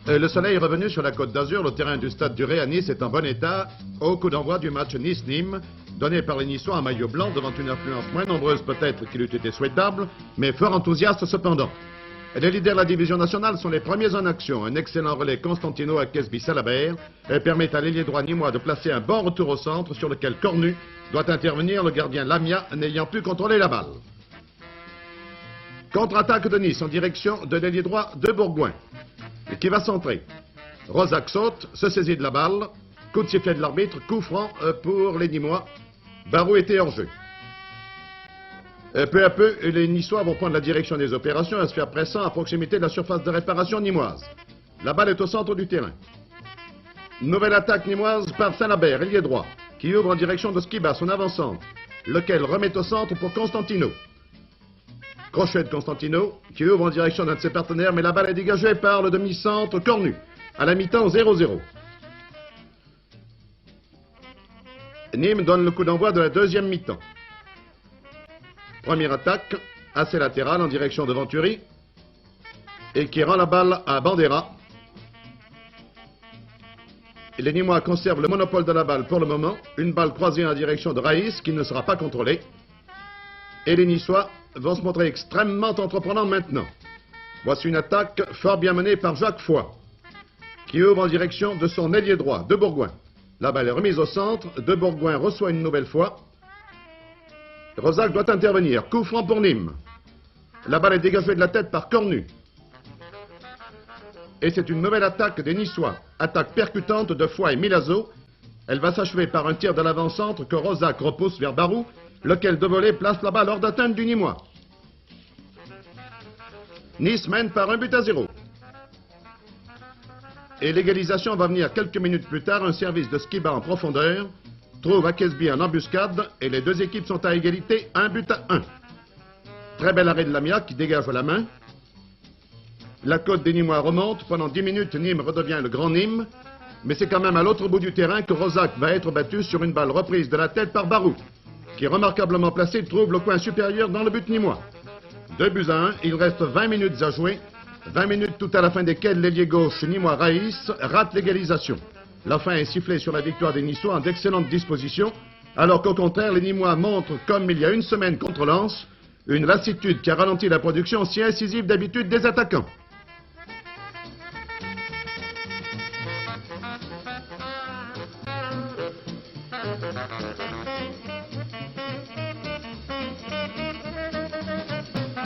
Le soleil est revenu sur la Côte d'Azur. Le terrain du stade du Ré à Nice est en bon état. Au coup d'envoi du match Nice-Nîmes, donné par les Niçois en maillot blanc devant une affluence moins nombreuse peut-être qu'il eût été souhaitable, mais fort enthousiaste cependant. Les leaders de la division nationale sont les premiers en action. Un excellent relais Constantino à Kesby-Salabert permet à l'ailier droit nîmois de placer un bon retour au centre sur lequel Cornu doit intervenir, le gardien Lamia n'ayant pu contrôler la balle. Contre-attaque de Nice en direction de l'ailier droit de Bourgoin, qui va centrer. Rosac saute, se saisit de la balle, coup de sifflet de l'arbitre, coup franc pour les Nîmois. Barou était hors jeu. Peu à peu, les Niçois vont prendre la direction des opérations et se faire pressant à proximité de la surface de réparation nîmoise. La balle est au centre du terrain. Nouvelle attaque nîmoise par Salabert, ailier droit, qui ouvre en direction de Skiba, son avant-centre, lequel remet au centre pour Constantino. Crochet de Constantino, qui ouvre en direction d'un de ses partenaires, mais la balle est dégagée par le demi-centre Cornu, à la mi-temps 0-0. Nîmes donne le coup d'envoi de la deuxième mi-temps. Première attaque, assez latérale en direction de Venturi, et qui rend la balle à Bandera. Et les Nîmois conservent le monopole de la balle pour le moment. Une balle croisée en direction de Raïs, qui ne sera pas contrôlée. Et les Niçois vont se montrer extrêmement entreprenants maintenant. Voici une attaque fort bien menée par Jacques Foy, qui ouvre en direction de son ailier droit, de Bourgoin. La balle est remise au centre, de Bourgoin reçoit une nouvelle fois. Rosac doit intervenir, coup franc pour Nîmes. La balle est dégagée de la tête par Cornu. Et c'est une nouvelle attaque des Niçois. Attaque percutante de Foy et Milazzo. Elle va s'achever par un tir de l'avant-centre que Rosac repousse vers Barou, lequel de volée place la balle hors d'atteinte du Nîmois. Nice mène par 1-0. Et l'égalisation va venir quelques minutes plus tard. Un service de Skiba en profondeur trouve Akesby en embuscade et les deux équipes sont à égalité, 1-1. Très bel arrêt de Lamia qui dégage la main. La côte des Nîmois remonte. Pendant 10 minutes, Nîmes redevient le grand Nîmes. Mais c'est quand même à l'autre bout du terrain que Rosac va être battu sur une balle reprise de la tête par Barou, qui remarquablement placé trouve le coin supérieur dans le but nîmois. 2-1, il reste 20 minutes à jouer. 20 minutes tout à la fin desquelles l'ailier gauche nîmois Raïs rate l'égalisation. La fin est sifflée sur la victoire des Niçois en d'excellentes dispositions, alors qu'au contraire, les Nîmois montrent, comme il y a une semaine contre Lens, une lassitude qui a ralenti la production si incisive d'habitude des attaquants.